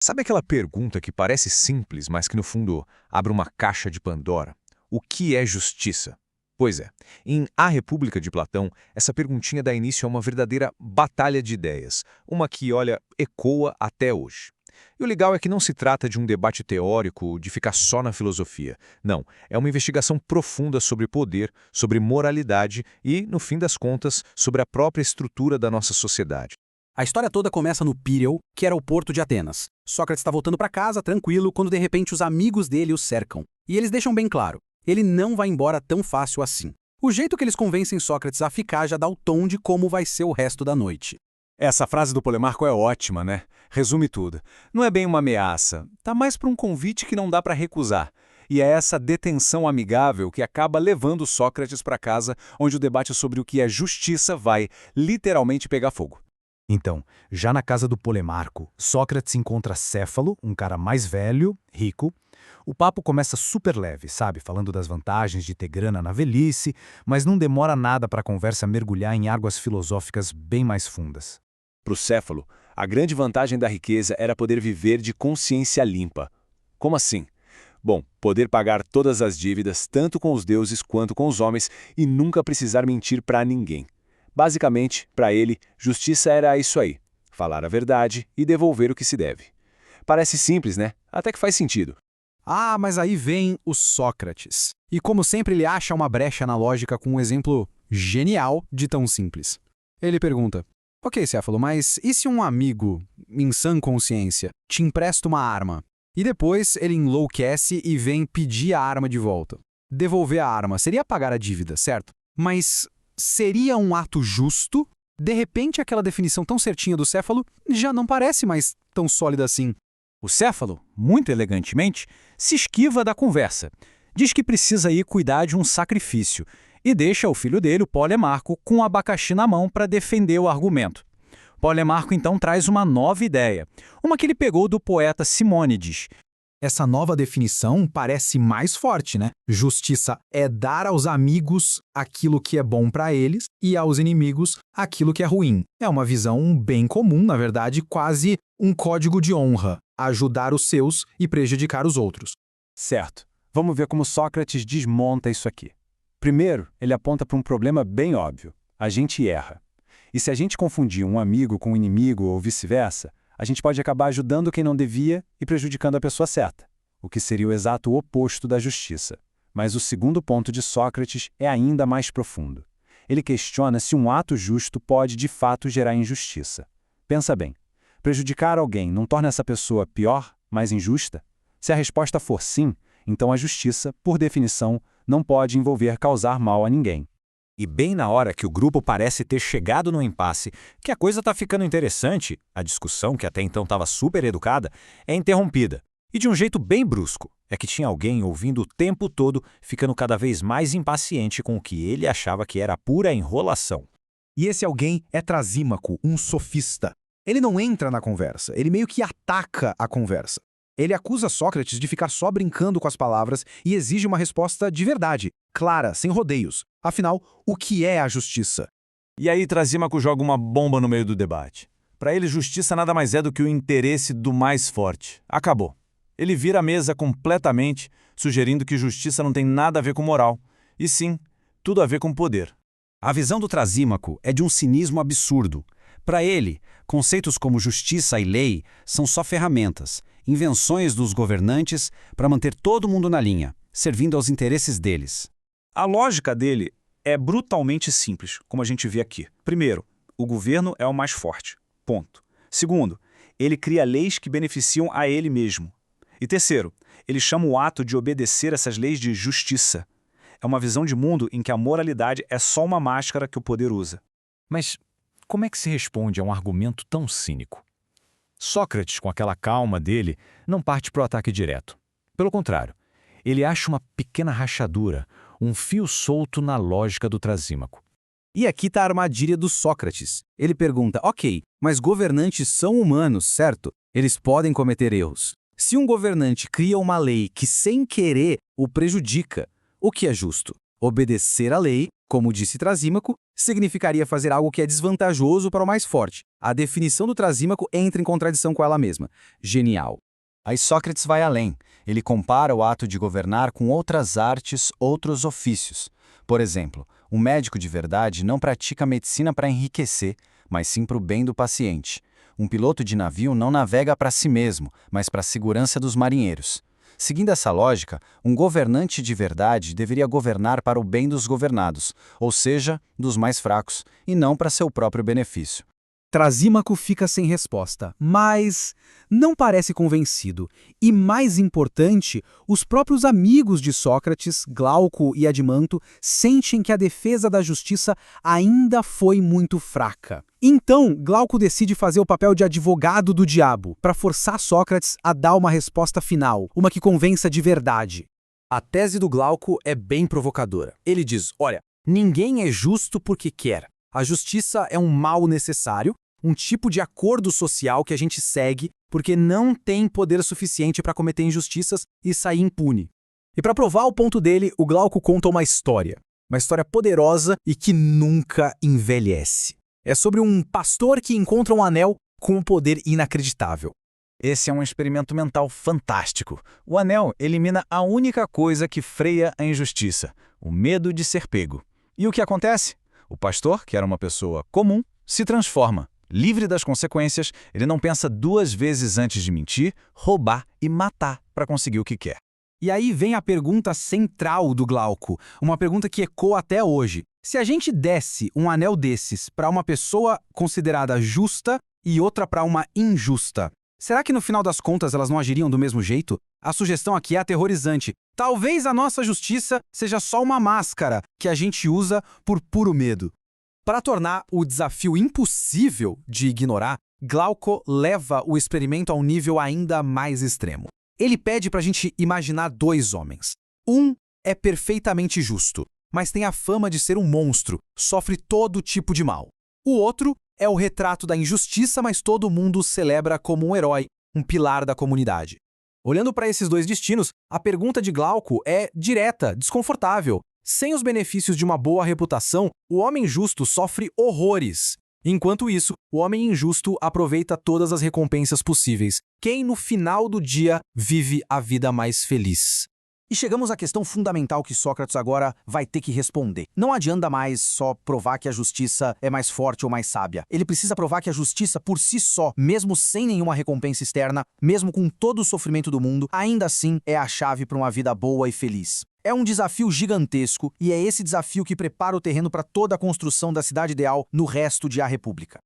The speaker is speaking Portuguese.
Sabe aquela pergunta que parece simples, mas que no fundo abre uma caixa de Pandora? O que é justiça? Pois é, em A República de Platão, essa perguntinha dá início a uma verdadeira batalha de ideias, uma que, olha, ecoa até hoje. E o legal é que não se trata de um debate teórico, de ficar só na filosofia. Não, é uma investigação profunda sobre poder, sobre moralidade e, no fim das contas, sobre a própria estrutura da nossa sociedade. A história toda começa no Píreo, que era o porto de Atenas. Sócrates está voltando para casa, tranquilo, quando de repente os amigos dele o cercam. E eles deixam bem claro, ele não vai embora tão fácil assim. O jeito que eles convencem Sócrates a ficar já dá o tom de como vai ser o resto da noite. Essa frase do Polemarco é ótima, né? Resume tudo. Não é bem uma ameaça, tá mais para um convite que não dá para recusar. E é essa detenção amigável que acaba levando Sócrates para casa, onde o debate sobre o que é justiça vai, literalmente, pegar fogo. Então, já na casa do Polemarco, Sócrates encontra Céfalo, um cara mais velho, rico. O papo começa super leve, sabe? Falando das vantagens de ter grana na velhice, mas não demora nada para a conversa mergulhar em águas filosóficas bem mais fundas. Para o Céfalo, a grande vantagem da riqueza era poder viver de consciência limpa. Como assim? Bom, poder pagar todas as dívidas, tanto com os deuses quanto com os homens, e nunca precisar mentir para ninguém. Basicamente, para ele, justiça era isso aí: falar a verdade e devolver o que se deve. Parece simples, né? Até que faz sentido. Ah, mas aí vem o Sócrates. E como sempre ele acha uma brecha na lógica com um exemplo genial de tão simples. Ele pergunta, ok, Céfalo, mas e se um amigo, em sã consciência, te empresta uma arma? E depois ele enlouquece e vem pedir a arma de volta. Devolver a arma seria pagar a dívida, certo? Mas seria um ato justo? De repente, aquela definição tão certinha do Céfalo já não parece mais tão sólida assim. O Céfalo, muito elegantemente, se esquiva da conversa. Diz que precisa ir cuidar de um sacrifício e deixa o filho dele, o Polemarco, com o abacaxi na mão para defender o argumento. Polemarco então traz uma nova ideia, uma que ele pegou do poeta Simônides. Essa nova definição parece mais forte, né? Justiça é dar aos amigos aquilo que é bom para eles e aos inimigos aquilo que é ruim. É uma visão bem comum, na verdade, quase um código de honra: ajudar os seus e prejudicar os outros. Certo. Vamos ver como Sócrates desmonta isso aqui. Primeiro, ele aponta para um problema bem óbvio: a gente erra. E se a gente confundir um amigo com um inimigo ou vice-versa, a gente pode acabar ajudando quem não devia e prejudicando a pessoa certa, o que seria o exato oposto da justiça. Mas o segundo ponto de Sócrates é ainda mais profundo. Ele questiona se um ato justo pode de fato gerar injustiça. Pensa bem, prejudicar alguém não torna essa pessoa pior, mais injusta? Se a resposta for sim, então a justiça, por definição, não pode envolver causar mal a ninguém. E bem na hora que o grupo parece ter chegado no impasse, que a coisa está ficando interessante, a discussão, que até então estava super educada, é interrompida. E de um jeito bem brusco. É que tinha alguém ouvindo o tempo todo, ficando cada vez mais impaciente com o que ele achava que era pura enrolação. E esse alguém é Trasímaco, um sofista. Ele não entra na conversa, ele meio que ataca a conversa. Ele acusa Sócrates de ficar só brincando com as palavras e exige uma resposta de verdade, clara, sem rodeios. Afinal, o que é a justiça? E aí Trasímaco joga uma bomba no meio do debate. Para ele, justiça nada mais é do que o interesse do mais forte. Acabou. Ele vira a mesa completamente, sugerindo que justiça não tem nada a ver com moral, e sim, tudo a ver com poder. A visão do Trasímaco é de um cinismo absurdo. Para ele, conceitos como justiça e lei são só ferramentas, invenções dos governantes para manter todo mundo na linha, servindo aos interesses deles. A lógica dele é brutalmente simples, como a gente vê aqui. Primeiro, o governo é o mais forte. Ponto. Segundo, ele cria leis que beneficiam a ele mesmo. E terceiro, ele chama o ato de obedecer essas leis de justiça. É uma visão de mundo em que a moralidade é só uma máscara que o poder usa. Mas como é que se responde a um argumento tão cínico? Sócrates, com aquela calma dele, não parte para o ataque direto. Pelo contrário, ele acha uma pequena rachadura, um fio solto na lógica do Trasímaco. E aqui está a armadilha do Sócrates. Ele pergunta, ok, mas governantes são humanos, certo? Eles podem cometer erros. Se um governante cria uma lei que, sem querer, o prejudica, o que é justo? Obedecer à lei, como disse Trasímaco, significaria fazer algo que é desvantajoso para o mais forte. A definição do Trasímaco entra em contradição com ela mesma. Genial. Aí Sócrates vai além. Ele compara o ato de governar com outras artes, outros ofícios. Por exemplo, um médico de verdade não pratica medicina para enriquecer, mas sim para o bem do paciente. Um piloto de navio não navega para si mesmo, mas para a segurança dos marinheiros. Seguindo essa lógica, um governante de verdade deveria governar para o bem dos governados, ou seja, dos mais fracos, e não para seu próprio benefício. Trasímaco fica sem resposta, mas não parece convencido. E mais importante, os próprios amigos de Sócrates, Glauco e Adimanto, sentem que a defesa da justiça ainda foi muito fraca. Então, Glauco decide fazer o papel de advogado do diabo, para forçar Sócrates a dar uma resposta final, uma que convença de verdade. A tese do Glauco é bem provocadora. Ele diz, olha, ninguém é justo porque quer. A justiça é um mal necessário, um tipo de acordo social que a gente segue porque não tem poder suficiente para cometer injustiças e sair impune. E para provar o ponto dele, o Glauco conta uma história poderosa e que nunca envelhece. É sobre um pastor que encontra um anel com um poder inacreditável. Esse é um experimento mental fantástico. O anel elimina a única coisa que freia a injustiça, o medo de ser pego. E o que acontece? O pastor, que era uma pessoa comum, se transforma. Livre das consequências, ele não pensa duas vezes antes de mentir, roubar e matar para conseguir o que quer. E aí vem a pergunta central do Glauco, uma pergunta que ecoa até hoje. Se a gente desse um anel desses para uma pessoa considerada justa e outra para uma injusta, será que no final das contas elas não agiriam do mesmo jeito? A sugestão aqui é aterrorizante. Talvez a nossa justiça seja só uma máscara que a gente usa por puro medo. Para tornar o desafio impossível de ignorar, Glauco leva o experimento a um nível ainda mais extremo. Ele pede para a gente imaginar dois homens. Um é perfeitamente justo, mas tem a fama de ser um monstro, sofre todo tipo de mal. O outro é o retrato da injustiça, mas todo mundo o celebra como um herói, um pilar da comunidade. Olhando para esses dois destinos, a pergunta de Glauco é direta, desconfortável. Sem os benefícios de uma boa reputação, o homem justo sofre horrores. Enquanto isso, o homem injusto aproveita todas as recompensas possíveis. Quem, no final do dia, vive a vida mais feliz? E chegamos à questão fundamental que Sócrates agora vai ter que responder. Não adianta mais só provar que a justiça é mais forte ou mais sábia. Ele precisa provar que a justiça por si só, mesmo sem nenhuma recompensa externa, mesmo com todo o sofrimento do mundo, ainda assim é a chave para uma vida boa e feliz. É um desafio gigantesco e é esse desafio que prepara o terreno para toda a construção da cidade ideal no resto de A República.